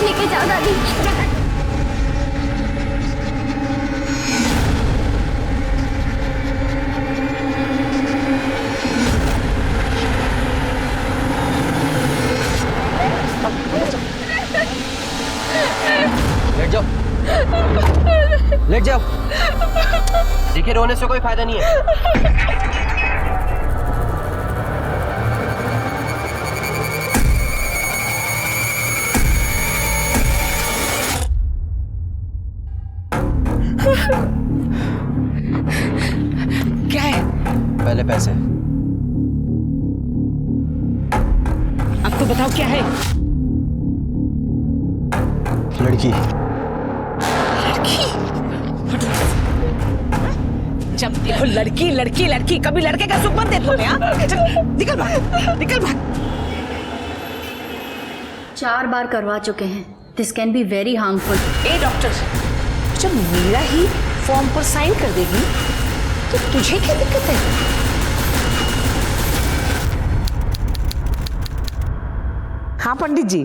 ठीक है, जाओ दादी। लेट जाओ, लेट जाओ। देखिए, रोने से कोई फायदा नहीं है। क्या है? पहले पैसे। अब तो बताओ क्या है? लड़की। जब देखो लड़की लड़की लड़की, कभी लड़के का सुख मत देखो। निकल भाग, निकल भाग। 4 बार करवा चुके हैं। This can be very harmful. A doctor, जब मीरा ही फॉर्म पर साइन कर देगी तो तुझे क्या दिक्कत है? हाँ पंडित जी,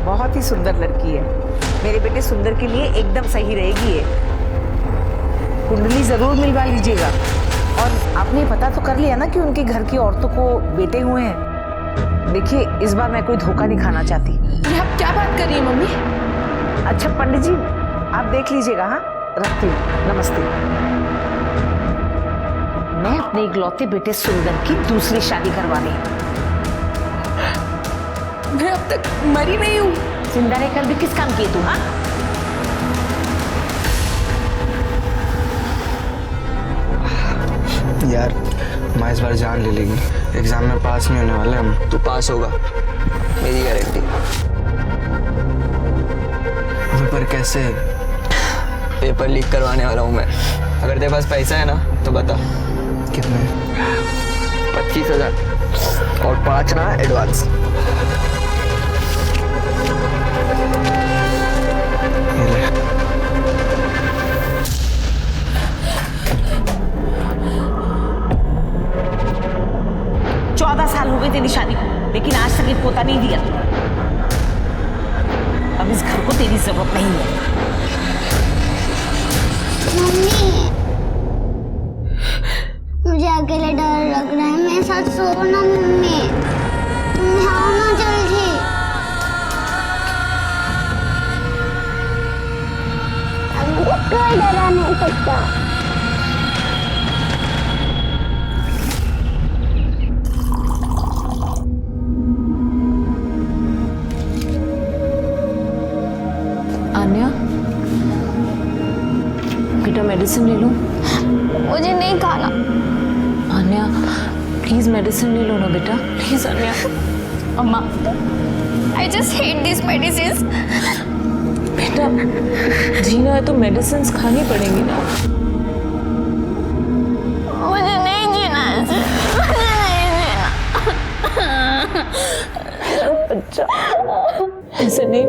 बहुत ही सुंदर लड़की है। मेरे बेटे सुंदर के लिए एकदम सही रहेगी ये। कुंडली जरूर मिलवा लीजिएगा। और आपने पता तो कर लिया ना कि उनके घर की औरतों को बेटे हुए हैं। देखिए, इस बार मैं कोई धोखा नहीं खाना चाहती। ये आप क्या बात कर रही हैं मम्मी? अच्छा पंडित जी, आप देख लीजिएगा। हाँ, रखती हूँ, नमस्ते। मैं अपने इकलौते बेटे सुंदर की दूसरी शादी करवानी है। मैं अब तक मरी नहीं हूँ। जिंदा रहकर भी किस काम की तू? हाँ, यार माँ इस बार जान ले लेगी। एग्जाम में पास नहीं होने वाले हम। तू पास होगा, मेरी गारंटी। पर कैसे? पेपर लीक करवाने वाला हूँ मैं। अगर तेरे पास पैसा है ना तो बता। कितने? 25,000 और 5 ना एडवांस। ये ले। साल हो गए तेरी शादी को, लेकिन आज तक एक पोता नहीं दिया। अब इस घर को तेरी जरूरत नहीं है। मम्मी, मुझे अकेले डर लग रहा है। मेरे साथ सो ना मम्मी। तुम आओ ना जल्दी। अब कोई डरा नहीं सकता। आन्या, बेटा मेडिसिन ले लो। मुझे नहीं खाना। आन्या प्लीज मेडिसिन ले लो ना बेटा, प्लीज आन्या। अम्मा, I just hate these medicines. बेटा जीना है तो मेडिसिन खानी पड़ेंगी ना। मुझे नहीं जीना है। मुझे नहीं जीना। बच्चा ऐसे नहीं,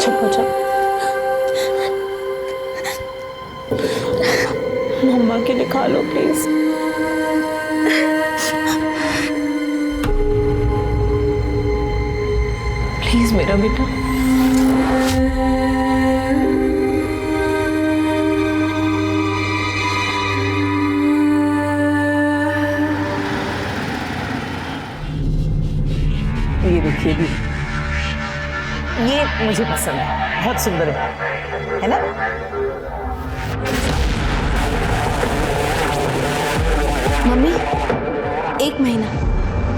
चुप हो जा। मम्मा के लिए खा लो प्लीज। प्लीज मेरा बेटा। ये देखिए भी, ये मुझे पसंद है, बहुत सुंदर है ना? मम्मी 1 महीना,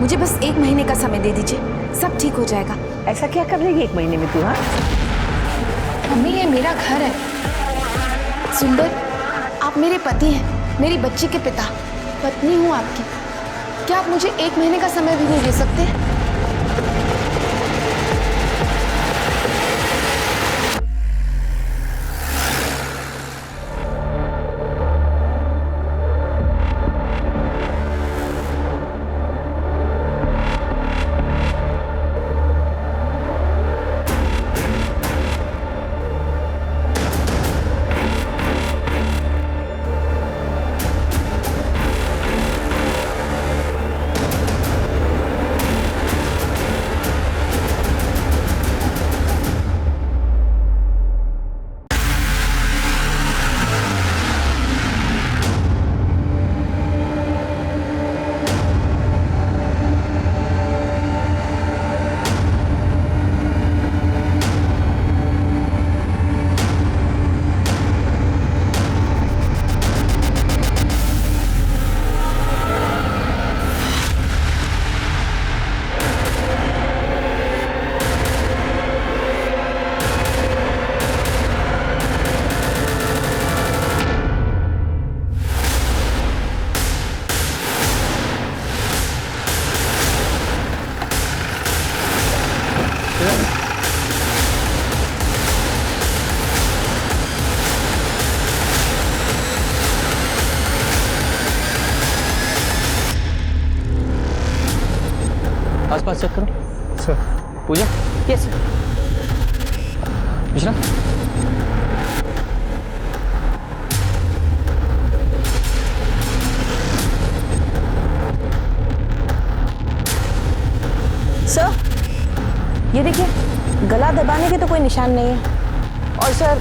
मुझे बस 1 महीने का समय दे दीजिए, सब ठीक हो जाएगा। ऐसा क्या कर लेगी 1 महीने में तू? हाँ मम्मी, ये मेरा घर है। सुंदर, आप मेरे पति हैं, मेरी बच्ची के पिता। पत्नी हूँ आपकी। क्या आप मुझे 1 महीने का समय भी नहीं दे सकते? आसपास चेक करो। सर। पूजा। यस मिश्रा। सर ये देखिए, गला दबाने के तो कोई निशान नहीं है और सर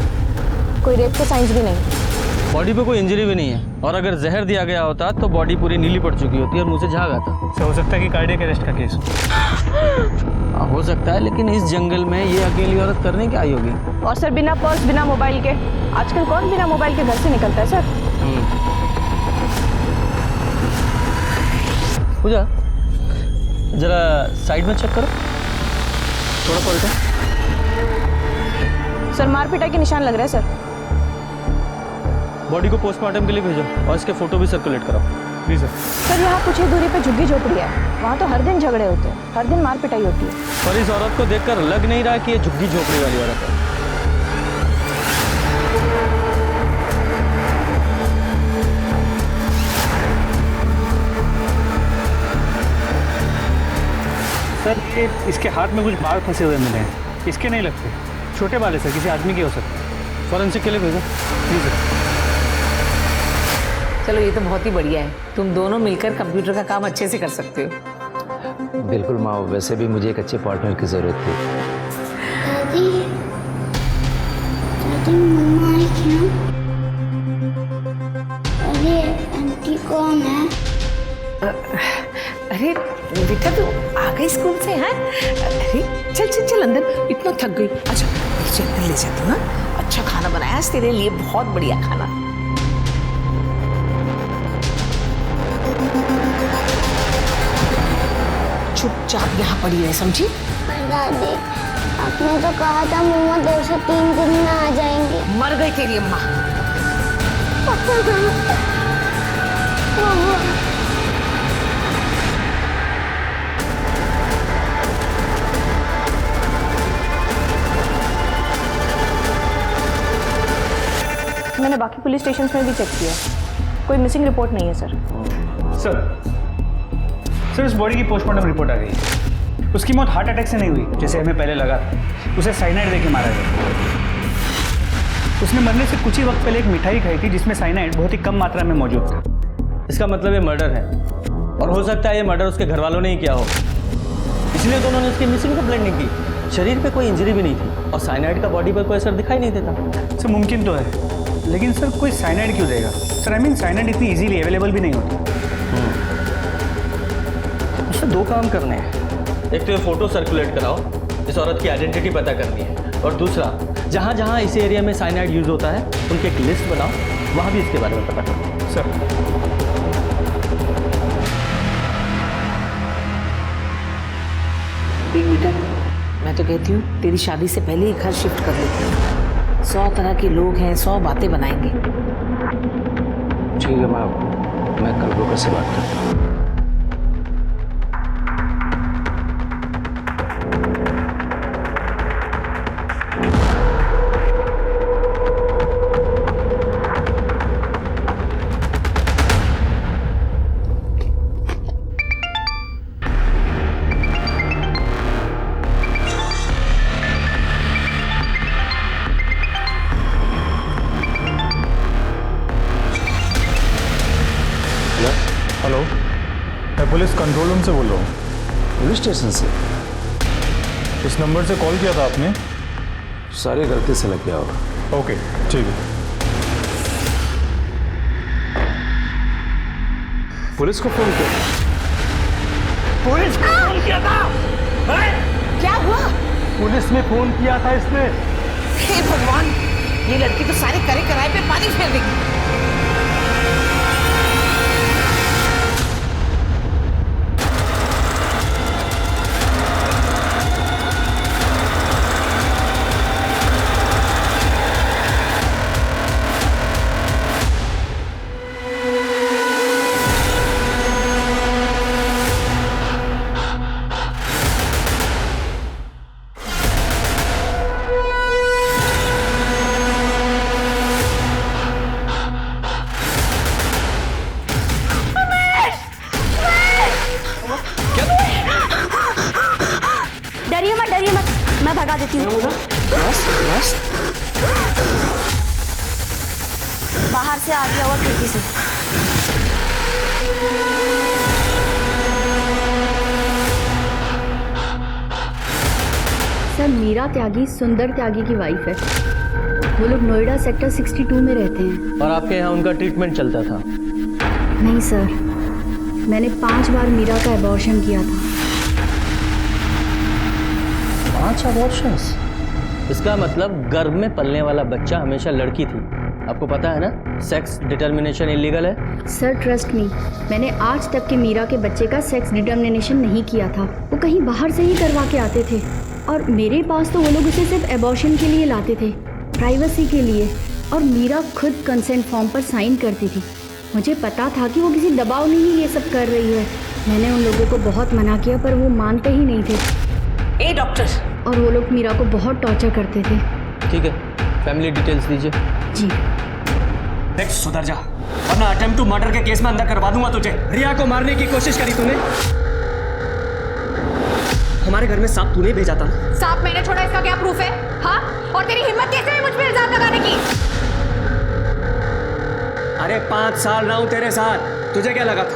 कोई रेप के साइंस भी नहीं। बॉडी पे कोई इंजरी भी नहीं है, और अगर जहर दिया गया होता तो बॉडी पूरी नीली पड़ चुकी होती और मुंह से झाग आता। सर हो सकता है कि कार्डियक अरेस्ट का केस हो। हो सकता है, लेकिन इस जंगल में ये अकेली औरत करने क्या आई होगी? और सर बिना पर्स बिना मोबाइल के, आजकल कौन बिना मोबाइल के घर से निकलता है सर? पूजा जरा साइड में चेक करो, थोड़ा पलटो। सर मार पिटाई के निशान लग रहे हैं सर। बॉडी को पोस्टमार्टम के लिए भेजो और इसके फोटो भी सर्कुलेट कराओ। जी सर। सर यहाँ कुछ ही दूरी पे झुग्गी झोपड़ी है, वहाँ तो हर दिन झगड़े होते हैं, हर दिन मार पिटाई होती है। और इस औरत को देखकर लग नहीं रहा कि ये झुग्गी झोपड़ी वाली औरत है। सर ये इसके हाथ में कुछ बाल फंसे हुए मिले हैं, इसके नहीं लगते, छोटे बाल है सर, किसी आदमी के हो सकते हैं। फॉरेंसिक के लिए भेजो। जी सर। चलो ये तो बहुत ही बढ़िया है, तुम दोनों मिलकर कंप्यूटर का काम अच्छे से कर सकते हो। बिल्कुल माँ, वैसे भी मुझे एक अच्छे पार्टनर की ज़रूरत थी। दादी दादी मम्मा आई क्या? अरे आंटी कौन है? अरे बेटा तू आ गई स्कूल से? हैं? अरे चल चल चल अंदर, इतना थक गई। अच्छा चल अंदर ले जाती हूँ। हाँ? अच्छा खाना बनाया आज तेरे लिए, बहुत बढ़िया खाना। चुपचाप यहाँ पड़ी रहे, समझी? पर दादी आपने तो कहा था मम्मा 2 से 3 दिन में आ जाएंगी। मर गई तेरी अम्मा। मैंने बाकी पुलिस स्टेशन में भी चेक किया, कोई मिसिंग रिपोर्ट नहीं है सर। सर उस बॉडी की पोस्टमार्टम रिपोर्ट आ गई। उसकी मौत हार्ट अटैक से नहीं हुई जैसे हमें पहले लगा, उसे साइनाइड देके मारा गया। उसने मरने से कुछ ही वक्त पहले एक मिठाई खाई थी जिसमें साइनाइड बहुत ही कम मात्रा में मौजूद था। इसका मतलब ये मर्डर है, और हो सकता है ये मर्डर उसके घर वालों ने ही किया हो, इसलिए तो उन्होंने उसकी मिसिंग कंप्लेंट नहीं की। शरीर पे कोई इंजरी भी नहीं थी और साइनाइड का बॉडी पर कोई असर दिखाई नहीं देता। सर मुमकिन तो है, लेकिन सर कोई साइनाइड क्यों देगा? सर आई मीन साइनाइड इतनी इजीली अवेलेबल भी नहीं होती। उससे 2 काम करने हैं, एक तो ये फोटो सर्कुलेट कराओ, इस औरत की आइडेंटिटी पता करनी है, और दूसरा जहाँ जहाँ इस एरिया में साइनाइड यूज होता है उनकी एक लिस्ट बनाओ, वहाँ भी इसके बारे में पता करो। सर देख बेटा, मैं तो कहती हूँ तेरी शादी से पहले ही घर शिफ्ट कर लेती हूँ। 100 तरह के लोग हैं, 100 बातें बनाएंगे। ठीक है माँ, मैं कल ब्रोकर से बात करता हूँ। हेलो, मैं पुलिस कंट्रोल रूम से बोल रहा हूँ। पुलिस स्टेशन से? इस नंबर से कॉल किया था आपने? सारी गलती से लग गया होगा। ओके ठीक है। पुलिस को फोन किया? पुलिस को फोन किया था? क्या हुआ? पुलिस ने फोन किया था इसने। हे भगवान, ये लड़की तो सारे करे कराए पे पानी फेर देगी। लगा देती हूँ। बस बस बाहर से आ गया हुआ खिड़की से। सर मीरा त्यागी सुंदर त्यागी की वाइफ है। वो लोग नोएडा सेक्टर 62 में रहते हैं। और आपके यहाँ उनका ट्रीटमेंट चलता था? नहीं सर, मैंने 5 बार मीरा का एबॉर्शन किया था। 5 अबॉर्शंस? इसका मतलब गर्भ में पलने वाला बच्चा हमेशा लड़की थी। आपको पता है ना, सेक्स डिटर्मिनेशन इलीगल है। सर ट्रस्ट मी, मैंने आज तक के मीरा के बच्चे का सेक्स डिटर्मिनेशन नहीं किया था। वो कहीं बाहर से ही करवा के आते थे और मेरे पास तो वो लोग उसे सिर्फ एबॉर्शन के लिए लाते थे, प्राइवेसी के लिए। और मीरा खुद कंसेंट फॉर्म पर साइन करती थी। मुझे पता था कि वो किसी दबाव में ही ये सब कर रही है। मैंने उन लोगों को बहुत मना किया पर वो मानते ही नहीं थे। ए डॉक्टर! और वो लोग मीरा को बहुत टॉर्चर करते थे। ठीक है, फैमिली डिटेल्स दीजिए। जी। देख सुधर जा, वरना अटेम्प्ट टू मर्डर के केस में अंदर करवा दूंगा तुझे। रिया को मारने की कोशिश करी तूने। हमारे घर में सांप तूने भेजा था। सांप मैंने छोड़ा, इसका क्या प्रूफ है? हाँ, और तेरी हिम्मत कैसे है मुझ पे इल्जाम लगाने की? अरे 5 साल रहा हूं तेरे साथ, तुझे क्या लगा था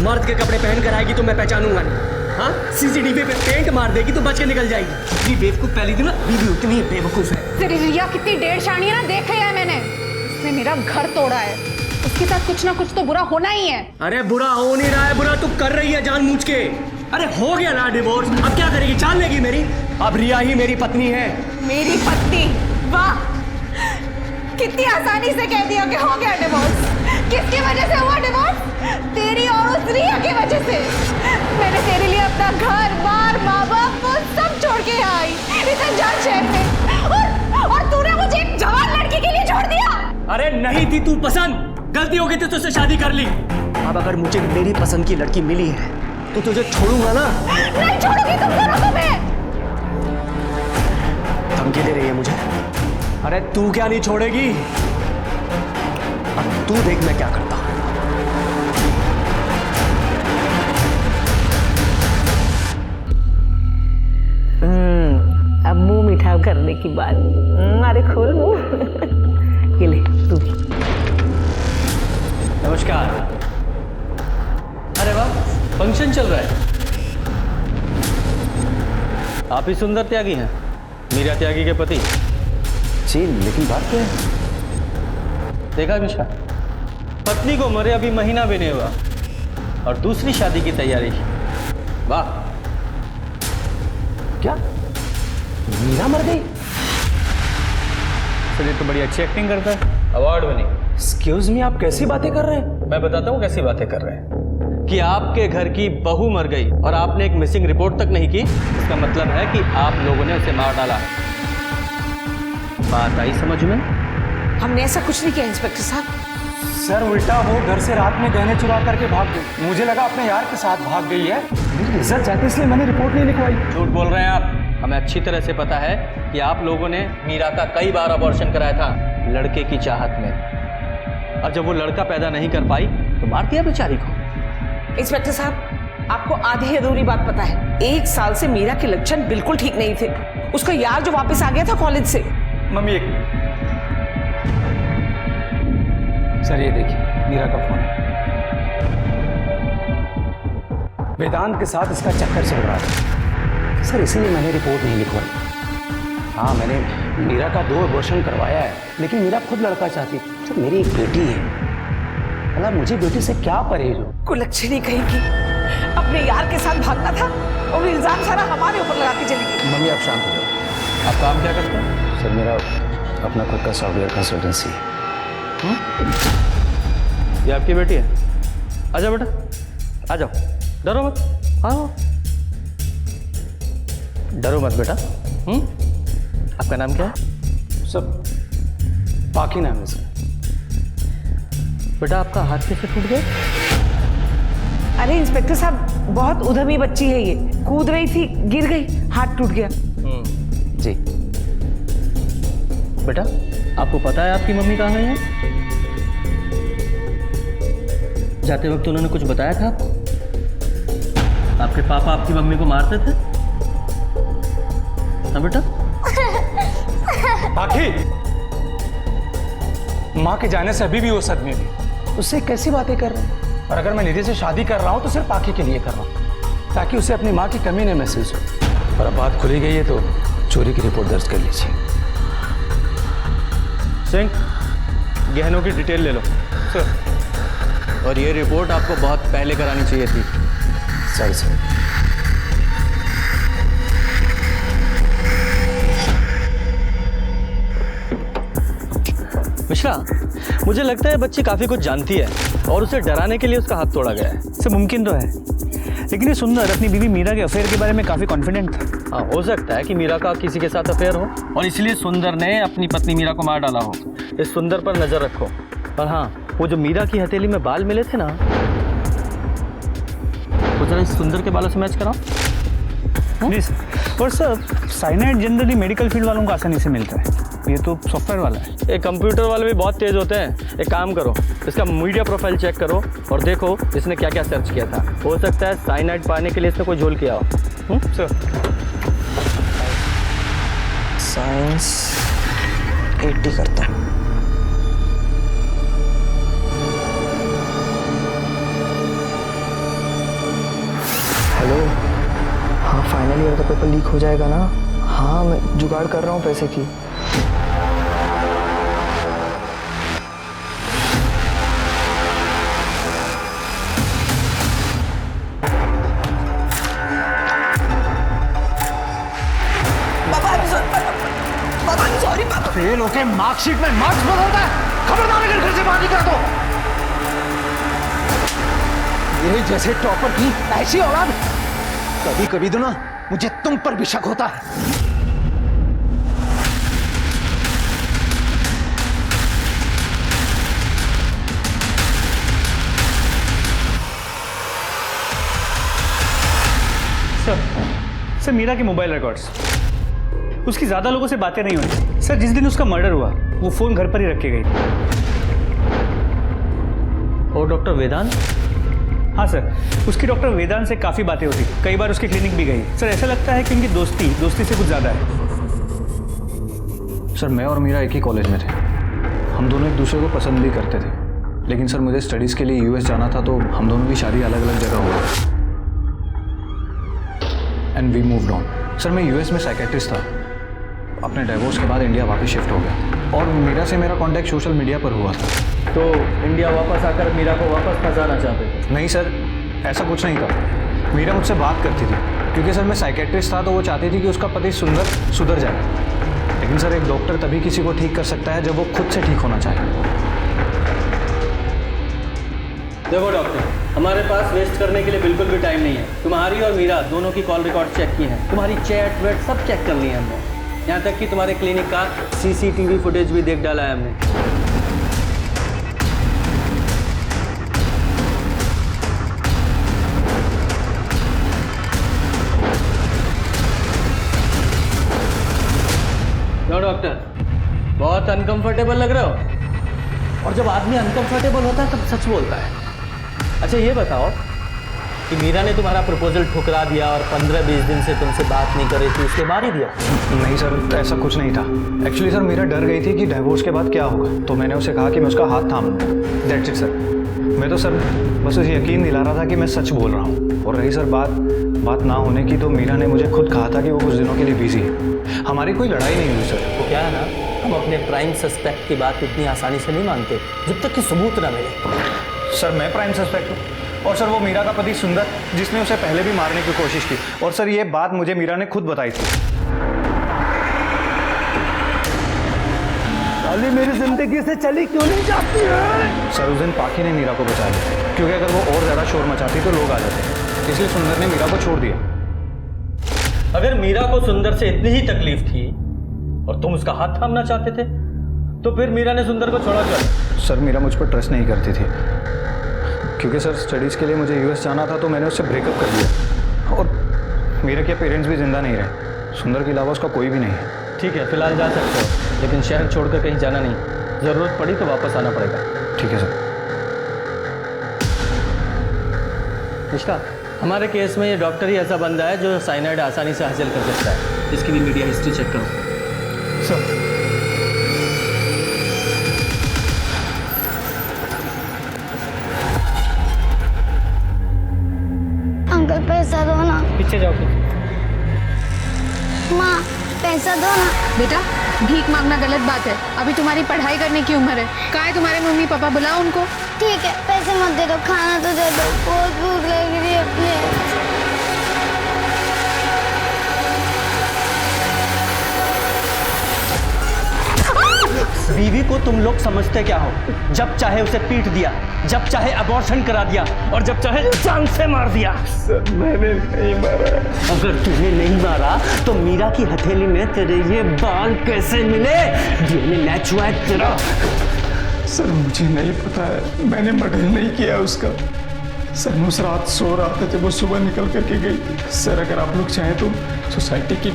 मर्द के कपड़े पहन कर आएगी तो मैं पहचानूंगा नहीं? हाँ, सीसीटीवी पे पेंट मार देगी तो बच के निकल जाएगी। जितनी बेवकूफ पहली थी ना, बीवी उतनी ही बेवकूफ है। तेरी रिया कितनी डेढ़ शानी है ना, देख लिया है मैंने। उसने मेरा घर तोड़ा है, उसके साथ कुछ ना कुछ तो बुरा होना ही है। अरे बुरा हो नहीं रहा है, बुरा तू कर रही है जानबूझ के। अरे हो गया ना डिवोर्स, अब क्या करेगी? चाल लेगी मेरी? अब रिया ही मेरी पत्नी है। मेरी पत्नी? वाह, कितनी आसानी से कह दिया कि हो गया डिवोर्स। किसकी वजह से हुआ डिवोर्स? तेरी और उस रिया की वजह से। मैंने तेरे लिए अपना घर बार माँ बाप वो सब छोड़ के आई इस अनजान शहर में, और तूने मुझे एक जवान लड़की के लिए छोड़ दिया। अरे नहीं थी तू पसंद, गलती हो गई थी, तुझसे शादी कर ली। अब अगर मुझे मेरी पसंद की लड़की मिली है तो तुझे छोड़ूंगा ना। नहीं छोड़ूंगी तुम दोनों को मैं। धमकी दे रही है मुझे? अरे तू क्या नहीं छोड़ेगी? अब तू देख मैं क्या करता हूं। अब मुंह मीठा करने की बात। अरे खोल मुंह। ये ले तू। नमस्कार। अरे वाह, फंक्शन चल रहा है। आप ही सुंदर त्यागी हैं, मीरा त्यागी के पति? जी, लेकिन बात क्या है? देखा मिश्रा, पत्नी को मरे अभी महीना भी नहीं हुआ और दूसरी शादी की तैयारी। वाह! क्या मीरा मर गई? सर ये तो बड़ी अच्छी एक्टिंग करता है, अवार्ड विनिंग। एक्सक्यूज मी, आप कैसी बातें कर रहे हैं? मैं बताता हूँ कैसी बातें कर रहे हैं। कि आपके घर की बहू मर गई और आपने एक मिसिंग रिपोर्ट तक नहीं की, इसका मतलब है कि आप लोगों ने उसे मार डाला। बात आई समझ में? हमने ऐसा कुछ नहीं किया इंस्पेक्टर साहब। सर उल्टा वो घर से रात में गहने चुरा करके भाग गई। मुझे लगा अपने यार के साथ भाग गई है। मेरी इज्जत जाती इसलिए मैंने रिपोर्ट नहीं लिखवाई। झूठ बोल रहे हैं आप। हमें अच्छी तरह से पता है कि आप लोगों ने मीरा का कई बार अबॉर्शन कराया था लड़के की चाहत में, और जब वो लड़का पैदा नहीं कर पाई तो मार दिया बेचारी को। इंस्पेक्टर साहब, आपको आधी अधूरी बात पता है। 1 साल से मीरा के लक्षण बिल्कुल ठीक नहीं थे। उसका यार जो वापस आ गया था कॉलेज से। मम्मी एक मिनट। सर ये देखिए मीरा का फोन। वेदांत के साथ इसका चक्कर चल रहा था सर, इसीलिए मैंने रिपोर्ट नहीं लिखवाई। हाँ, मैंने मीरा का 2 अबॉर्शन करवाया है, लेकिन मीरा खुद लड़का चाहती। तो मेरी एक बेटी है, मतलब मुझे बेटी से क्या परहेज हो? कुलच्छनी कहेगी, अपने यार के साथ भागना था और इल्जाम सारा हमारे ऊपर लगा के चली गई। मम्मी आप शांत हो जाओ। आप काम क्या करते हैं? सर मेरा अपना खुद का सॉफ्टवेयर कंसल्टेंसी है। ये आपकी बेटी है? आजा बेटा, आ जाओ, डरो मत। आओ, डरो मत बेटा। आपका नाम क्या है? सब बाकी नाम है सर। बेटा आपका हाथ कैसे टूट गया? अरे इंस्पेक्टर साहब, बहुत उद्यमी बच्ची है ये। कूद रही थी, गिर गई, हाथ टूट गया। जी बेटा आपको पता है आपकी मम्मी कहाँ गई है? जाते वक्त उन्होंने कुछ बताया था आपको? आपके पापा आपकी मम्मी को मारते थे ना बेटा? पाखी, माँ के जाने से अभी भी वो सदमे में, उससे कैसी बातें कर रहे हैं? और अगर मैं निधि से शादी कर रहा हूँ तो सिर्फ पाखी के लिए कर रहा हूँ, ताकि उसे अपनी माँ की कमी न महसूस हो। और अब बात खुली गई है तो चोरी की रिपोर्ट दर्ज कर लीजिए। सिंह, गहनों की डिटेल ले लो सर। और ये रिपोर्ट आपको बहुत पहले करानी चाहिए थी। सर। मिश्रा, मुझे लगता है बच्ची काफी कुछ जानती है और उसे डराने के लिए उसका हाथ तोड़ा गया है। सर मुमकिन तो है, लेकिन ये सुंदर अपनी बीवी मीरा के अफेयर के बारे में काफी कॉन्फिडेंट था। हाँ, हो सकता है कि मीरा का किसी के साथ अफेयर हो और इसलिए सुंदर ने अपनी पत्नी मीरा को मार डाला हो। इस सुंदर पर नजर रखो। और हाँ, वो जो मीरा की हथेली में बाल मिले थे ना, वो जरा इस सुंदर के बालों से मैच कराओ। नहीं सर। और sir, cyanide generally medical field वालों को आसानी से मिलता है, ये तो सॉफ्टवेयर वाला है। ये कंप्यूटर वाले भी बहुत तेज होते हैं। एक काम करो, इसका मीडिया प्रोफाइल चेक करो और देखो इसने क्या क्या सर्च किया था। हो सकता है साइनाइड पाने के लिए इसने कोई झोल किया हो। सर, साइंस 80 करता हूँ। हेलो, हाँ फाइनल ईयर का पेपर लीक हो जाएगा ना? हाँ, मैं जुगाड़ कर रहा हूँ पैसे की। फेल होके मार्कशीट में मार्क्स बदलता है, खबरदार अगर घर से बाहर निकला तो। ये जैसे टॉपर की ऐसी औलाद कभी कभी तो ना मुझे तुम पर भी शक होता है। सर, मीरा के मोबाइल रिकॉर्ड्स, उसकी ज्यादा लोगों से बातें नहीं हुई। सर, जिस दिन उसका मर्डर हुआ वो फोन घर पर ही रख के गई। और डॉक्टर वेदांत? हाँ सर, उसकी डॉक्टर वेदांत से काफ़ी बातें होती, कई बार उसकी क्लिनिक भी गई। सर, ऐसा लगता है कि उनकी दोस्ती से कुछ ज़्यादा है। सर, मैं और मीरा एक ही कॉलेज में थे, हम दोनों एक दूसरे को पसंद भी करते थे, लेकिन सर मुझे स्टडीज़ के लिए यूएस जाना था तो हम दोनों की शादी अलग अलग जगह हुआ and we moved on. Sir, मैं यूएस में साइकेट्रिस्ट था, अपने डाइवोर्स के बाद इंडिया वापस शिफ्ट हो गया और मीरा से मेरा कांटेक्ट सोशल मीडिया पर हुआ था। तो इंडिया वापस आकर मीरा को वापस फंसाना चाहते थे? नहीं सर, ऐसा कुछ नहीं था। मीरा मुझसे बात करती थी क्योंकि सर मैं साइकेट्रिस्ट था, तो वो चाहती थी कि उसका पति सुधर जाए। लेकिन सर, एक डॉक्टर तभी किसी को ठीक कर सकता है जब वो खुद से ठीक होना चाहे। देखो डॉक्टर, हमारे पास वेस्ट करने के लिए बिल्कुल भी टाइम नहीं है। तुम्हारी और मीरा दोनों की कॉल रिकॉर्ड चेक की है, तुम्हारी चैट वेट सब चेक कर ली है हमने, यहाँ तक कि तुम्हारे क्लिनिक का सीसीटीवी फुटेज भी देख डाला है हमने। क्यों डॉक्टर, बहुत अनकंफर्टेबल लग रहे हो? और जब आदमी अनकंफर्टेबल होता है तब सच बोलता है। अच्छा ये बताओ कि मीरा ने तुम्हारा प्रपोजल ठुकरा दिया और 15-20 दिन से तुमसे बात नहीं कर रही थी, उसके मार ही दिया? नहीं सर, ऐसा कुछ नहीं था। एक्चुअली सर, मीरा डर गई थी कि डाइवोर्स के बाद क्या होगा, तो मैंने उसे कहा कि मैं उसका हाथ थाम लूँ। That's it sir. मैं तो सर बस उसे यकीन दिला रहा था कि मैं सच बोल रहा हूँ। और रही सर बात ना होने की, तो मीरा ने मुझे खुद कहा था कि वो कुछ दिनों के लिए बिजी है। हमारी कोई लड़ाई नहीं हुई सर। तो क्या है ना, हम अपने प्राइम सस्पेक्ट की बात इतनी आसानी से नहीं मानते जब तक कि सबूत ना मिले। सर, मैं प्राइम सस्पेक्ट हूँ और सर वो मीरा का पति सुंदर, जिसने उसे पहले भी मारने की कोशिश की। और सर, ये बात मुझे मीरा ने खुद बताई थी। साली मेरी जिंदगी से चली क्यों नहीं जाती है? सर, उस दिन पाखी ने मीरा को बचा लिया, क्योंकि अगर वो और ज़्यादा शोर मचाती तो लोग आ जाते, इसलिए सुंदर ने मीरा को छोड़ दिया। अगर मीरा को सुंदर से इतनी ही तकलीफ थी और तुम उसका हाथ थामना चाहते थे, तो फिर मीरा ने सुंदर को छोड़ा क्यों? सर, मीरा मुझ पर ट्रस्ट नहीं करती थी, क्योंकि सर स्टडीज़ के लिए मुझे यूएस जाना था, तो मैंने उससे ब्रेकअप कर दिया। और मीरा के पेरेंट्स भी जिंदा नहीं रहे, सुंदर के अलावा उसका कोई भी नहीं है। ठीक है, फिलहाल जा सकते हो, लेकिन शहर छोड़कर कहीं जाना नहीं, ज़रूरत पड़ी तो वापस आना पड़ेगा। ठीक है सर। निष्ठा, हमारे केस में ये डॉक्टर ही ऐसा बंदा है जो साइनाइड आसानी से हासिल कर सकता है। इसकी भी मीडिया हिस्ट्री चेक करो। सर अंकल पैसा दो ना। पीछे जाओ। माँ पैसा दो ना। बेटा भीख मांगना गलत बात है, अभी तुम्हारी पढ़ाई करने की उम्र है। कहाँ है तुम्हारे मम्मी पापा, बुलाओ उनको। ठीक है, पैसे मत दे दो, खाना तो दे दो, बहुत भूख लग रही है प्लीज। बीवी को तुम लोग समझते क्या हो? जब चाहे उसे पीट दिया, जब चाहे अबॉर्शन करा दिया और जब चाहे जान से मार दिया। सर मैंने नहीं मारा। अगर तूने नहीं मारा तो मीरा की हथेली में तेरे ये बाल कैसे मिले? डीएनए मैच हुआ है तेरा। सर मुझे नहीं पता है, मैंने मर्डर नहीं किया उसका। सर उस रात सो रहा था जब वो सुबह निकल करके गई थी। सर अगर आप लोग चाहें तो सोसाइटी की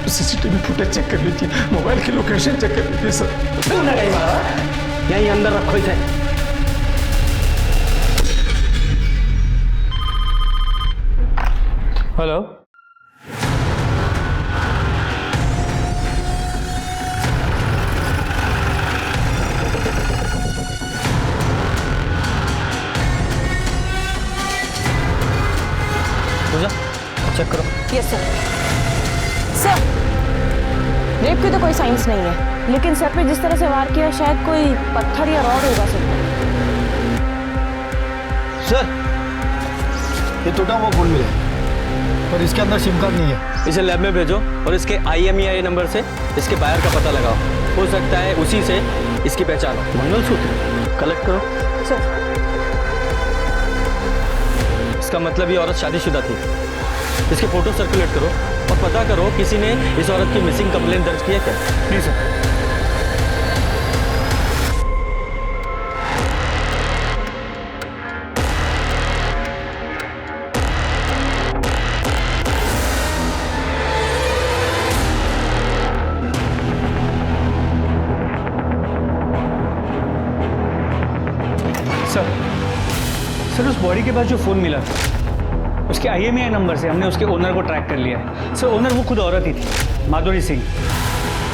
सीसीटीवी फुटेज चेक कर लीजिए, मोबाइल की लोकेशन चेक कर लीजिए सर। तूने नहीं मारा, यहीं अंदर रखो इसे। हेलो। पूजा चेक करो। Yes sir. सर रेप की तो कोई साइंस नहीं है, लेकिन सर पे जिस तरह से वार किया शायद कोई पत्थर या रॉड होगा सर। सर ये टूटा हुआ फोन मिला है और इसके अंदर सिम कार्ड नहीं है। इसे लैब में भेजो और इसके IMEI नंबर से इसके बायर का पता लगाओ। हो सकता है उसी से इसकी पहचान हो। मंगलसूत्र कलेक्ट करो। सर इसका मतलब ये औरत शादीशुदा थी। इसके फोटो सर्कुलेट करो और पता करो किसी ने इस औरत की मिसिंग कंप्लेंट दर्ज की है क्या? नहीं सर। सर उस बॉडी के पास जो फ़ोन मिला था उसके IMEI नंबर से हमने उसके ओनर को ट्रैक कर लिया है। सर ओनर वो खुद औरत ही थी, माधुरी सिंह।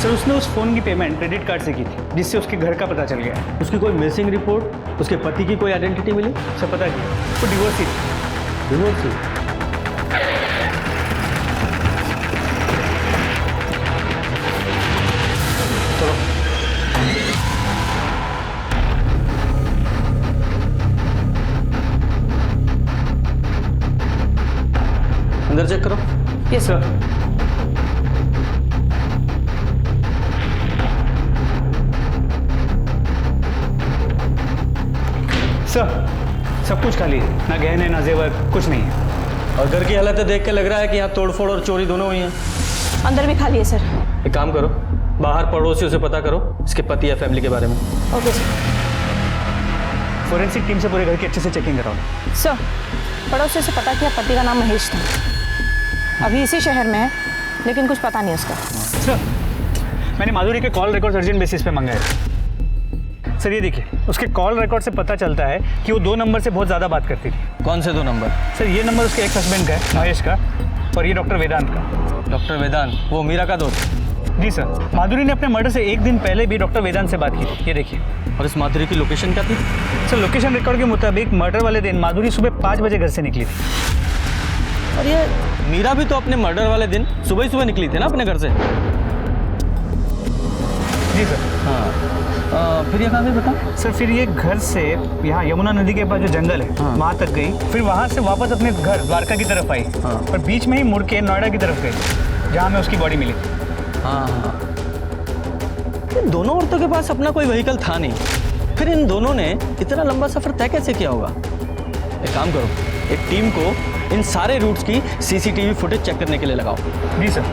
सर उसने उस फ़ोन की पेमेंट क्रेडिट कार्ड से की थी, जिससे उसके घर का पता चल गया है। उसकी कोई मिसिंग रिपोर्ट, उसके पति की कोई आइडेंटिटी मिली? सर पता किया, वो डिवोर्स ही थी। डिवोर्स ही? अंदर चेक करो। Yes sir. सर सब कुछ खाली है, ना गहने ना जेवर, कुछ नहीं है। और घर की हालत देख के लग रहा है कि यहाँ तोड़फोड़ और चोरी दोनों हुई हैं। अंदर भी खाली है सर। एक काम करो, बाहर पड़ोसियों से पता करो इसके पति या फैमिली के बारे में। Okay sir. फोरेंसिक टीम से पूरे घर की अच्छे से चेकिंग कराओ। सर पड़ोसी से पता किया, पति का नाम महेश था, अभी इसी शहर में है, लेकिन कुछ पता नहीं उसका। सर मैंने माधुरी के कॉल रिकॉर्ड अर्जेंट बेसिस पे मंगाए। सर ये देखिए, उसके कॉल रिकॉर्ड से पता चलता है कि वो 2 नंबर से बहुत ज़्यादा बात करती थी। कौन से 2 नंबर? सर ये नंबर उसके एक्स हस्बैंड का है, महेश का, और ये डॉक्टर वेदांत का। डॉक्टर वेदांत वो मीरा का दोस्त? जी सर। माधुरी ने अपने मर्डर से 1 दिन पहले भी डॉक्टर वेदांत से बात की थी, ये देखिए। और इस माधुरी की लोकेशन क्या थी? सर लोकेशन रिकॉर्ड के मुताबिक मर्डर वाले दिन माधुरी सुबह 5 बजे घर से निकली थी। और ये मीरा भी तो अपने मर्डर वाले दिन सुबह ही सुबह निकली थी ना अपने घर से? जी सर। हाँ फिर ये कहाँ गई बता? सर फिर ये घर से यहाँ यमुना नदी के पास जो जंगल है वहाँ तक गई, फिर वहाँ से वापस अपने घर द्वारका की तरफ आई, और बीच में ही मुड़ के नोएडा की तरफ गई, जहाँ में उसकी बॉडी मिली। हाँ इन दोनों औरतों के पास अपना कोई व्हीकल था नहीं, फिर इन दोनों ने इतना लंबा सफर तय कैसे किया होगा? एक काम करो, एक टीम को इन सारे रूट्स की CCTV फुटेज चेक करने के लिए लगाओ। जी सर।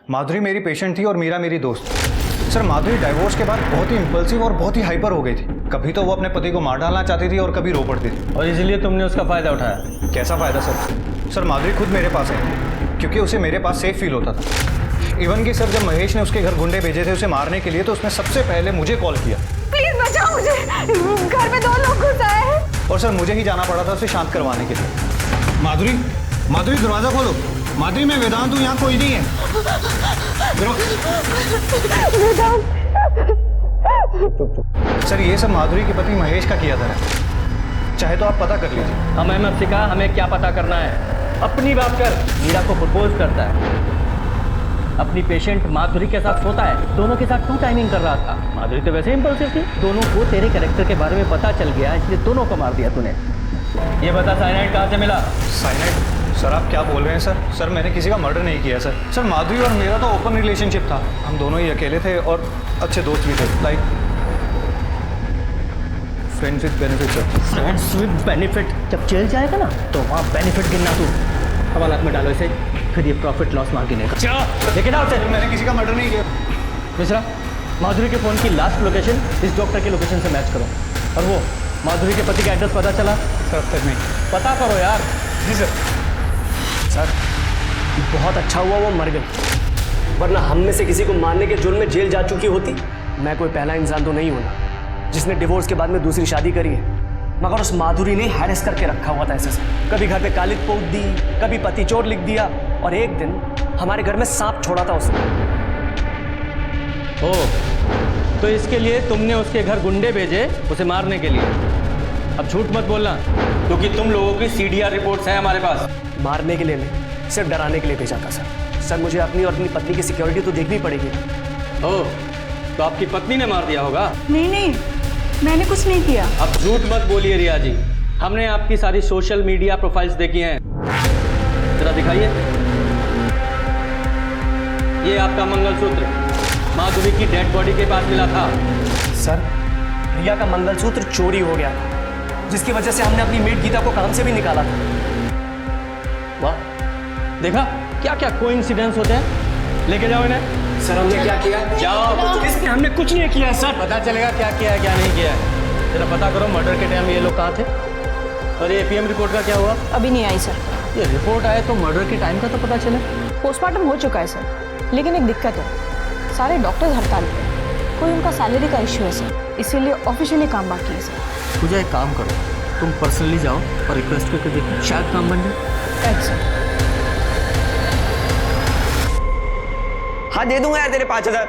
माधुरी मेरी पेशेंट थी और मीरा मेरी दोस्त। सर माधुरी डाइवोर्स के बाद बहुत ही इम्पल्सिव और बहुत ही हाइपर हो गई थी। कभी तो वो अपने पति को मार डालना चाहती थी और कभी रो पड़ती थी। और इसलिए तुमने उसका फायदा उठाया? कैसा फायदा सर? सर माधुरी खुद मेरे पास है क्योंकि उसे मेरे पास सेफ फील होता था। इवन कि सर जब महेश ने उसके घर गुंडे भेजे थे उसे मारने के लिए, तो उसने सबसे पहले मुझे कॉल किया। प्लीज बचाओ मुझे, घर में 2 लोग घुस आए हैं। और सर मुझे ही जाना पड़ा था उसे शांत करवाने के लिए। माधुरी, माधुरी दरवाजा खोलो। माधुरी, मैं वेदांत हूँ, यहाँ कोई नहीं है। सर ये सब माधुरी के पति महेश का किया था, चाहे तो आप पता कर लीजिए। हमें मत सिखा, हमें क्या पता करना है। अपनी बात कर। मीरा को प्रपोज करता है, अपनी पेशेंट माधुरी के साथ सोता है, दोनों के साथ तू टाइमिंग कर रहा था। माधुरी तो वैसे इंपल्सिव थी, दोनों को तेरे कैरेक्टर के बारे में पता चल गया, इसलिए दोनों को मार दिया तूने। ये बता साइनाइड कहाँ से मिला? साइनाइड? सर आप क्या बोल रहे हैं सर? सर मैंने किसी का मर्डर नहीं किया सर। सर माधुरी और मेरा तो ओपन रिलेशनशिप था, हम दोनों ही अकेले थे और अच्छे दोस्त भी थे, like friends with benefit sir. Friends with benefit? जब जेल जाएगा ना तो वहाँ बेनिफिट गिनना तू। हवालात में डालो इसे, फिर ये प्रॉफिट लॉस मार गिनेगा। लेकिन आओ सर, मैंने किसी का मर्डर नहीं किया। मिश्रा, माधुरी के फ़ोन की लास्ट लोकेशन इस डॉक्टर के लोकेशन से मैच करो। और वो माधुरी के पति का एड्रेस पता चला? सर अब तक नहीं। पता करो यार। जी सर। सर बहुत अच्छा हुआ वो मर गई, वरना हम में से किसी को मारने के जुर्म में जेल जा चुकी होती। मैं कोई पहला इंसान तो नहीं होना जिसने डिवोर्स के बाद में दूसरी शादी करी है, मगर उस माधुरी ने हैरेस करके रखा हुआ था ऐसे से। कभी घर पे कालिक पोत दी, कभी पति चोर लिख दिया, और एक दिन हमारे घर में सांप छोड़ा था उसने। ओ, तो इसके लिए तुमने उसके घर गुंडे भेजे उसे मारने के लिए। अब झूठ मत बोलना, क्योंकि तुम लोगों की CDR रिपोर्ट्स हैं हमारे पास। मारने के लिए नहीं, सिर्फ डराने के लिए भेजा था सर। सर मुझे अपनी और अपनी पत्नी की सिक्योरिटी तो देखनी पड़ेगी। ओ, तो आपकी पत्नी ने मार दिया होगा? नहीं नहीं, मैंने कुछ नहीं किया। अब झूठ मत बोलिए रिया जी, हमने आपकी सारी सोशल मीडिया प्रोफाइल्स देखी हैं। जरा दिखाइए। ये आपका मंगलसूत्र माधुरी की डेड बॉडी के पास मिला था। सर रिया का मंगलसूत्र चोरी हो गया था, जिसकी वजह से हमने अपनी मेट गीता को काम से भी निकाला था। वाह, देखा क्या क्या कोइंसिडेंस होते हैं। लेके जाओ इन्हें। सर हमने क्या किया? जाओ। इसमें हमने कुछ नहीं किया सर। पता चलेगा क्या किया है क्या नहीं किया है। जरा पता करो मर्डर के टाइम ये लोग कहाँ थे। और ये APM रिपोर्ट का क्या हुआ? अभी नहीं आई सर। ये रिपोर्ट आए तो मर्डर के टाइम का तो पता चले। पोस्टमार्टम हो चुका है सर, लेकिन एक दिक्कत है, सारे डॉक्टर्स हड़ताल पे, कोई उनका सैलरी का इश्यू है सर, इसीलिए ऑफिशियली काम बाकी है सर। पूजा एक काम करो, तुम पर्सनली जाओ और रिक्वेस्ट करके देखो, शायद काम बन जाए। Thanks sir. हाँ दे दूंगा यार तेरे 5000।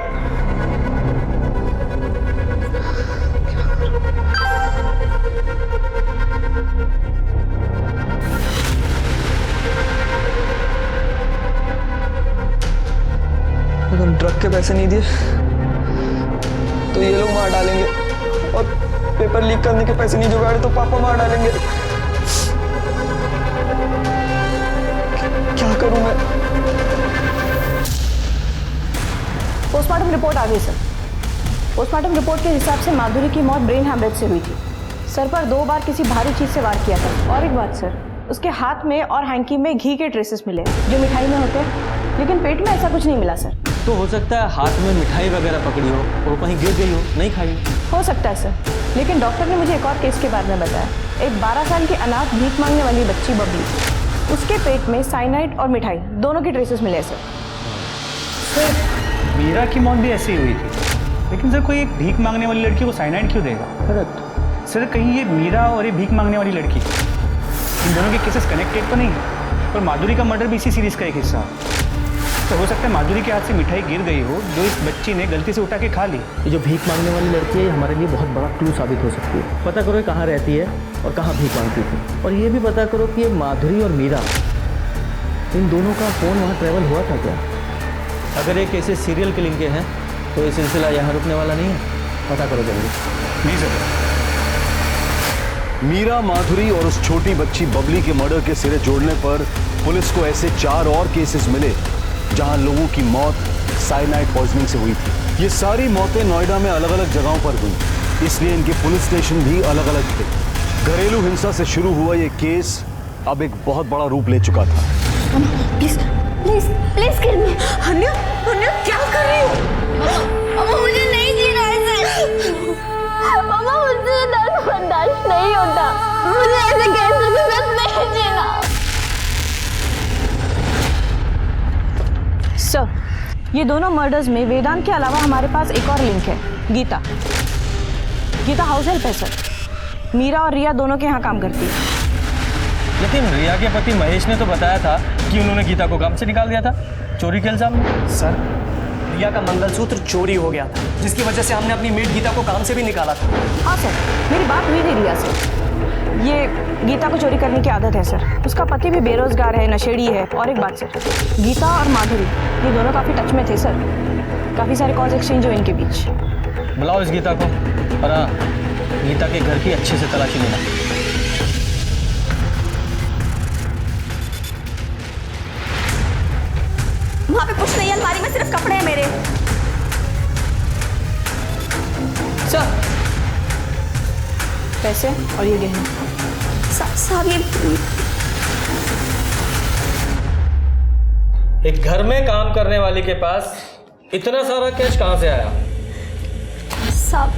अगर ड्रग के पैसे नहीं दिए तो ये लोग मार डालेंगे, और पेपर लीक करने के पैसे नहीं जुगाड़े तो पापा मार डालेंगे। क्या करूं मैं? पोस्टमार्टम रिपोर्ट आ गई सर। पोस्टमार्टम रिपोर्ट के हिसाब से माधुरी की मौत ब्रेन हैमरेज से हुई थी। सर पर 2 बार किसी भारी चीज से वार किया था। और एक बात सर, उसके हाथ में और हैंकी में घी के ट्रेसेस मिले जो मिठाई में होते हैं, लेकिन पेट में ऐसा कुछ नहीं मिला सर। तो हो सकता है हाथ में मिठाई वगैरह पकड़ी हो और कहीं गिर गई हो, नहीं खाई हो सकता है सर, लेकिन डॉक्टर ने मुझे एक और केस के बारे में बताया। एक 12 साल की अनाथ भीख मांगने वाली बच्ची बबली, उसके पेट में साइनाइड और मिठाई दोनों के ट्रेसेस मिले सर। सर मीरा की मौत भी ऐसे ही हुई थी, लेकिन सर कोई एक भीख मांगने वाली लड़की को साइनाइड क्यों देगा? करेक्ट सर कहीं ये मीरा और ये भीख मांगने वाली लड़की, इन दोनों के केसेस कनेक्टेड तो नहीं है? और माधुरी का मर्डर भी इसी सीरीज का एक हिस्सा है। तो हो सकता है माधुरी के हाथ से मिठाई गिर गई हो जो इस बच्ची ने गलती से उठा के खा ली। ये जो भीख मांगने वाली लड़की है हमारे लिए बहुत बड़ा क्लू साबित हो सकती है। पता करो ये कहाँ रहती है और कहाँ भीख मांगती थी, और ये भी पता करो कि ये माधुरी और मीरा, इन दोनों का फ़ोन वहाँ ट्रैवल हुआ था क्या? अगर ये केसेस सीरियल किलिंग के हैं तो ये सिलसिला यहाँ रुकने वाला नहीं है। पता करो जल्दी। नहीं सर। मीरा, माधुरी और उस छोटी बच्ची बबली के मर्डर के सिरे जोड़ने पर पुलिस को ऐसे 4 और केसेस मिले जहां लोगों की मौत साइनाइड पॉइजनिंग से हुई थी। ये सारी मौतें नोएडा में अलग अलग जगहों पर हुई, इसलिए इनके पुलिस स्टेशन भी अलग अलग थे। घरेलू हिंसा से शुरू हुआ ये केस अब एक बहुत बड़ा रूप ले चुका था। प्लीज प्लीज प्लीज किल मी। अन्या, अन्या क्या कर रही हो? अम्मा मुझे नहीं जीना ऐसे। अम्मा मुझे दर्द बर्दाश्त नहीं होता, मुझे ऐसे कैंसर के साथ नहीं जीना। सर, ये दोनों मर्डर्स में वेदांत के अलावा हमारे पास एक और लिंक है, गीता। गीता हाउस हेल्प है सर। मीरा और रिया दोनों के यहाँ काम करती है। लेकिन रिया के पति महेश ने तो बताया था कि उन्होंने गीता को काम से निकाल दिया था चोरी के इल्जाम में। सर, रिया का मंगलसूत्र चोरी हो गया था, जिसकी वजह से हमने अपनी मेड गीता को काम से भी निकाला था। हाँ सर, मेरी बात हुई थी रिया से। ये गीता को चोरी करने की आदत है सर। उसका पति भी बेरोजगार है, नशेड़ी है। और एक बात सर, गीता और माधुरी ये दोनों काफ़ी टच में थे सर। काफ़ी सारे कॉल्स एक्सचेंज हुए इनके बीच। बुलाओ इस गीता को, और हाँ, गीता के घर की अच्छे से तलाशी लेना। वहाँ पे कुछ नहीं है, अलमारी में सिर्फ कपड़े हैं मेरे। सर, पैसे और ये गहने। साहब ये एक घर में काम करने वाले के पास इतना सारा कैश कहाँ से आया? साहब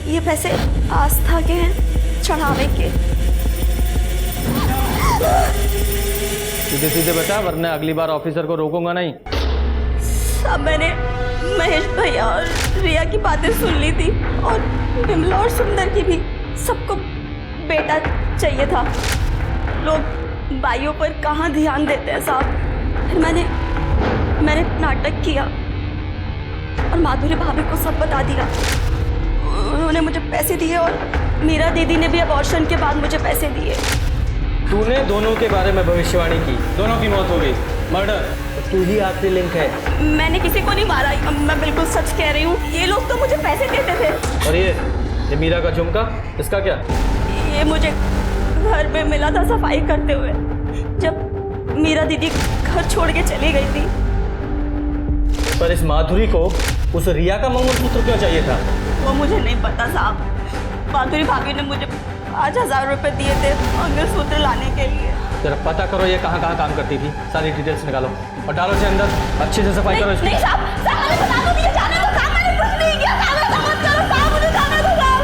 ये पैसे आस्था के हैं, चढ़ावे के। सीधे सीधे बता, वरना अगली बार ऑफिसर को रोकूंगा नहीं। साहब मैंने महेश भैया और रिया की बातें सुन ली थी, और विमला और सुंदर की भी। सबको बेटा चाहिए था। लोग भाइयों पर कहाँ ध्यान देते हैं साहब। फिर मैंने नाटक किया और माधुरी भाभी को सब बता दिया। उन्होंने मुझे पैसे दिए, और मीरा दीदी ने भी अबॉर्शन के बाद मुझे पैसे दिए। तूने दोनों के बारे में भविष्यवाणी की, दोनों की मौत हो गई, मर्डर। तू ही आखिरी लिंक है। मैंने किसी को नहीं मारा, मैं बिल्कुल सच कह रही हूँ। ये लोग तो मुझे पैसे देते थे। और ये मीरा का झुमका, इसका क्या? ये मुझे घर में मिला था सफाई करते हुए, जब मीरा दीदी घर छोड़ के चली गई थी। पर इस माधुरी को उस रिया का मंगलसूत्र क्यों चाहिए था? वो मुझे नहीं पता साहब। माधुरी भाभी ने मुझे 5,000 रुपए दिए थे मंगलसूत्र लाने के लिए। जरा पता करो ये कहाँ कहाँ काम करती थी, सारी डिटेल्स निकालो और डालो इसे अंदर। अच्छे से सफाई करो इसकी। नहीं साहब, मैंने बता तो दिया, जाने दो साहब, मैंने कुछ नहीं किया साहब, ऐसा मत करो साहब, मुझे जाने दो साहब।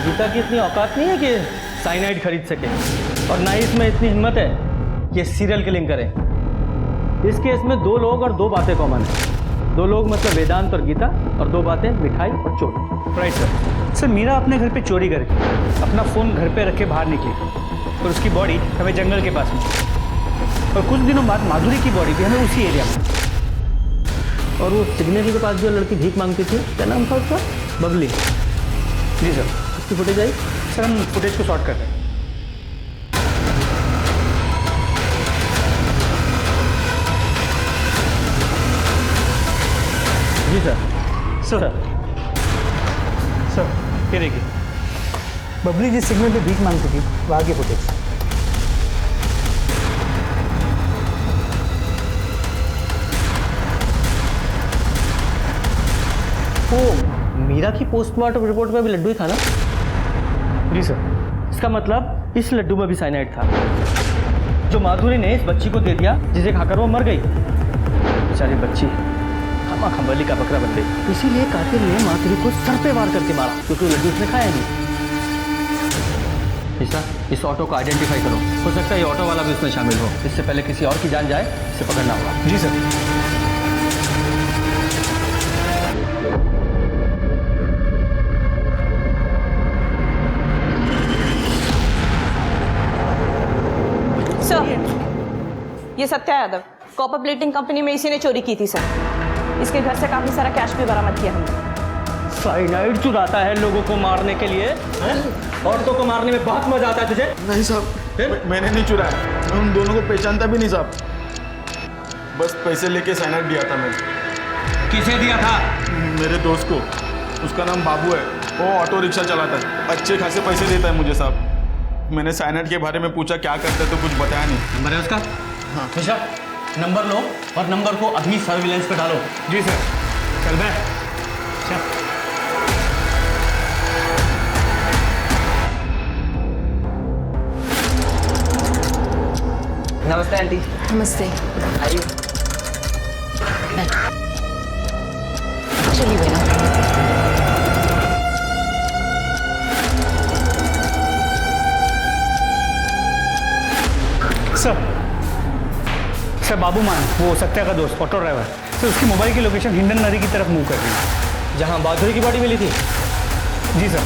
गीता की इतनी औकात नहीं है कि साइनाइड खरीद सके, और ना ही इसमें इतनी हिम्मत है कि सीरियल किलिंग करे। इस केस में 2 लोग और 2 बातें कॉमन है। 2 लोग मतलब वेदांत और गीता, और 2 बातें मिठाई और चोरी। Right sir. सर मीरा अपने घर पे चोरी करके अपना फ़ोन घर पे रख के बाहर निकली, और उसकी बॉडी हमें जंगल के पास में, और कुछ दिनों बाद माधुरी की बॉडी भी हमें उसी एरिया में। और वो सिग्नेचर के पास जो लड़की भीख मांगती थी, क्या नाम था उसका? बबली। जी सर। उसकी फुटेज आई? सर हम फुटेज को शॉर्ट कर रहे हैं। जी सर। सर ये देखिए, बबली जिस सिग्नल पे भीख मांगती थी वहाँ की फुटेज। वो मीरा की पोस्टमार्टम रिपोर्ट में भी लड्डू ही था ना? जी सर। इसका मतलब इस लड्डू में भी साइनाइड था, जो माधुरी ने इस बच्ची को दे दिया, जिसे खाकर वो मर गई। बेचारी बच्ची खंबली का बकरा बन गई। इसीलिए कातिल ने माधुरी को सर पे वार करके मारा, क्योंकि लड्डू उसने खाया नहीं। इस ऑटो को आइडेंटिफाई करो, हो सकता है ये ऑटो वाला भी उसमें शामिल हो। इससे पहले किसी और की जान जाए, इसे पकड़ना होगा। जी सर। सर ये Satya Yadav, copper plating company में इसी ने चोरी की थी सर। इसके घर से काफी सारा कैश भी बरामद किया हमने। साइनाइड चुराता है लोगों को मारने के लिए, औरतों को मारने में बहुत मजा आता है तुझे? नहीं साहब, मैंने नहीं चुराया। मैं उन दोनों को पहचानता भी नहीं साहब। बस पैसे लेके साइनाइड दिया था मैंने। किसे दिया था? मेरे दोस्त को। उसका नाम बाबू है, वो ऑटो रिक्शा चलाता है, अच्छे खासे पैसे देता है मुझे साहब। मैंने साइनाइड के बारे में पूछा क्या करता है, तो कुछ बताया नहीं। नंबर है उसका? हाँ। मिश्रा, नंबर लो और नंबर को अभी सर्विलेंस पे डालो। जी सर। चल बे चल। नमस्ते आंटी। नमस्ते। आइए। चलिए बेटा। सर बाबू मान, वो सत्या का दोस्त, ऑटो ड्राइवर। सर उसकी मोबाइल की लोकेशन हिंडन नदी की तरफ मूव कर रही है, जहाँ माधुरी की बॉडी मिली थी। जी सर।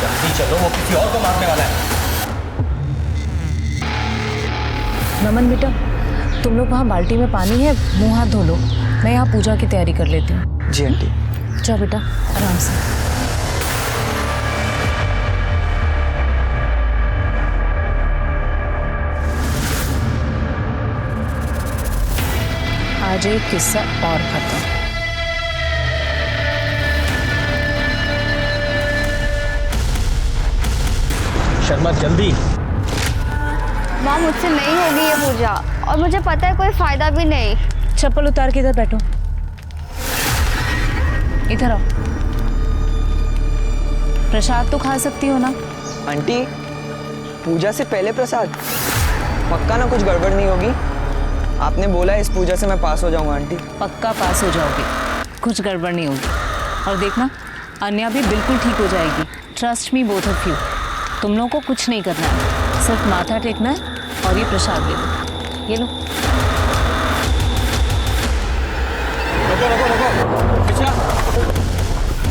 जल्दी चलो, वो किसी और को मारने वाला है। नमन बेटा, तुम लोग वहाँ बाल्टी में पानी है, मुंह हाथ धो लो। मैं यहाँ पूजा की तैयारी कर लेती हूँ। जी आंटी। जाओ बेटा, आराम से। आज एक किस्सा और खत्म। शर्मा जल्दी। माँ मुझसे नहीं होगी ये पूजा, और मुझे पता है कोई फायदा भी नहीं। चप्पल उतार के इधर बैठो। इधर आओ। प्रसाद तो खा सकती हो ना? आंटी, पूजा से पहले प्रसाद? पक्का ना कुछ गड़बड़ नहीं होगी? आपने बोला है इस पूजा से मैं पास हो जाऊंगा आंटी। पक्का पास हो जाओगे, कुछ गड़बड़ नहीं होगी। और देखना, अन्या भी बिल्कुल ठीक हो जाएगी। Trust me both of you. तुम लोगों को कुछ नहीं करना है, सिर्फ माथा टेकना है और ये प्रसाद ले लो। ये लो। रुको,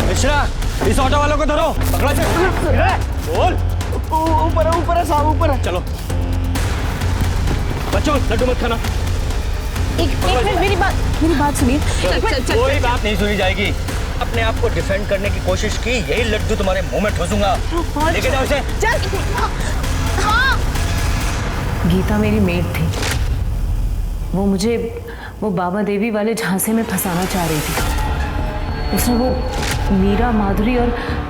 मिश्रा, इस ऑटो वालों को धरो, पकड़ो इसे। बोल। ऊपर है साहब, ऊपर है। चलो बच्चों, लड्डू मत खाना। एक मिनट, मेरी बात सुनिए। कोई बात नहीं सुनी जाएगी। अपने आप को डिफेंड करने की कोशिश की, यही लड्डू तुम्हारे मुंह में ठोसूंगा। लेके जाओ इसे। गीता मेरी मेड थी। वो बाबा देवी वाले झांसे में फंसाना चाह रही थी। उसने वो मीरा, माधुरी और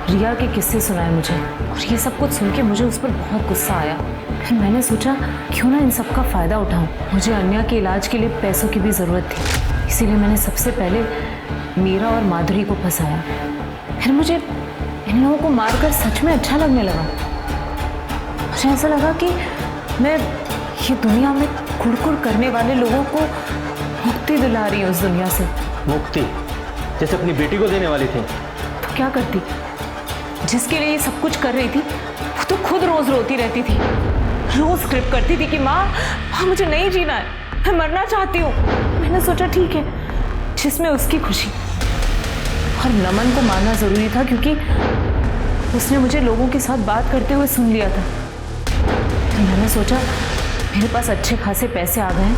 रिया के किस्से सुनाए मुझे, और ये सब कुछ सुन के मुझे उस पर बहुत गुस्सा आया। फिर मैंने सोचा क्यों ना इन सब का फ़ायदा उठाऊं। मुझे अन्या के इलाज के लिए पैसों की भी ज़रूरत थी, इसीलिए मैंने सबसे पहले मीरा और माधुरी को फंसाया। फिर मुझे इन लोगों को मारकर सच में अच्छा लगने लगा। मुझे ऐसा लगा कि मैं ये दुनिया में कुड़कुड़ करने वाले लोगों को मुक्ति दिला रही हूँ उस दुनिया से। मुक्ति? जैसे अपनी बेटी को देने वाली थी। तो क्या करती? जिसके लिए ये सब कुछ कर रही थी वो तो खुद रोज रोती रहती थी, रोज स्क्रिप्ट करती थी कि माँ मुझे नहीं जीना है, मैं मरना चाहती हूँ। मैंने सोचा ठीक है, जिसमें उसकी खुशी। और नमन को मारना जरूरी था क्योंकि उसने मुझे लोगों के साथ बात करते हुए सुन लिया था। तो मैंने सोचा मेरे पास अच्छे खासे पैसे आ गए हैं,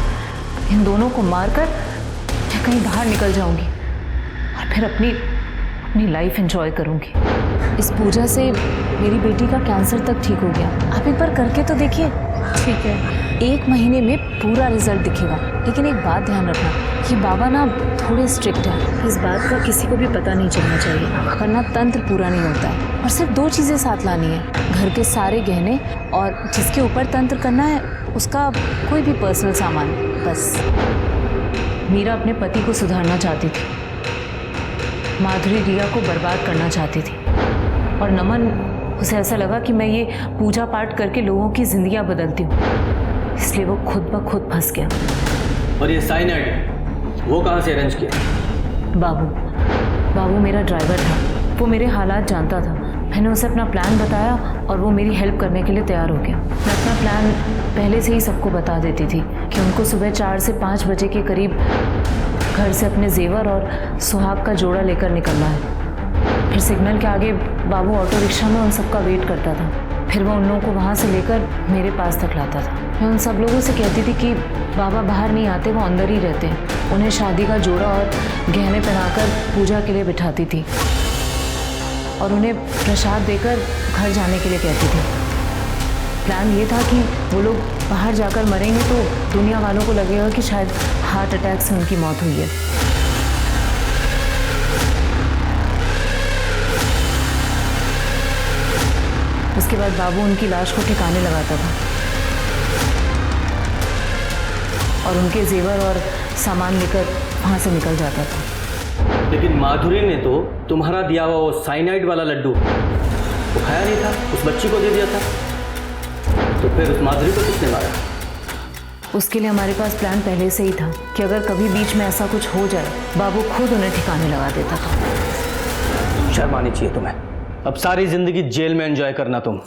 इन दोनों को मारकर मैं कहीं बाहर निकल जाऊंगी और फिर अपनी लाइफ एंजॉय करूंगी। इस पूजा से मेरी बेटी का कैंसर तक ठीक हो गया। आप एक बार करके तो देखिए। ठीक है, 1 महीने में पूरा रिजल्ट दिखेगा। लेकिन एक बात ध्यान रखना कि बाबा ना थोड़े स्ट्रिक्ट है, इस बात का किसी को भी पता नहीं चलना चाहिए, वरना तंत्र पूरा नहीं होता है। और सिर्फ 2 चीज़ें साथ लानी है, घर के सारे गहने और जिसके ऊपर तंत्र करना है उसका कोई भी पर्सनल सामान। बस। मीरा अपने पति को सुधारना चाहती थी, माधुरी रिया को बर्बाद करना चाहती थी, और नमन, उसे ऐसा लगा कि मैं ये पूजा पाठ करके लोगों की जिंदगियां बदलती हूँ, इसलिए वो खुद ब खुद फंस गया। और ये साइनाइड वो कहाँ से अरेंज किया? बाबू मेरा ड्राइवर था, वो मेरे हालात जानता था। मैंने उसे अपना प्लान बताया और वो मेरी हेल्प करने के लिए तैयार हो गया। मैं अपना प्लान पहले से ही सबको बता देती थी कि उनको सुबह 4 से 5 बजे के करीब घर से अपने जेवर और सुहाग का जोड़ा लेकर निकलना है। फिर सिग्नल के आगे बाबू ऑटो रिक्शा में उन सबका वेट करता था। फिर वो उन लोगों को वहाँ से लेकर मेरे पास तक लाता था। मैं उन सब लोगों से कहती थी कि बाबा बाहर नहीं आते, वो अंदर ही रहते हैं। उन्हें शादी का जोड़ा और गहने पहनाकर पूजा के लिए बिठाती थी और उन्हें प्रसाद देकर घर जाने के लिए कहती थी। प्लान ये था कि वो लोग बाहर जाकर मरेंगे तो दुनिया वालों को लगेगा कि शायद हार्ट अटैक से उनकी मौत हुई है। उसके बाद बाबू उनकी लाश को ठिकाने लगाता था और उनके जेवर और सामान लेकर वहाँ से निकल जाता था। लेकिन माधुरी ने तो तुम्हारा दिया हुआ वो साइनाइड वाला लड्डू वो खाया नहीं था, उस बच्ची को दे दिया था। तो फिर उस माधुरी को किसने मारा? उसके लिए हमारे पास प्लान पहले से ही था कि अगर कभी बीच में ऐसा कुछ हो जाए, बाबू खुद उन्हें ठिकाने लगा देता था। शर्म आनी चाहिए तुम्हें। अब सारी जिंदगी जेल में एंजॉय करना तुम।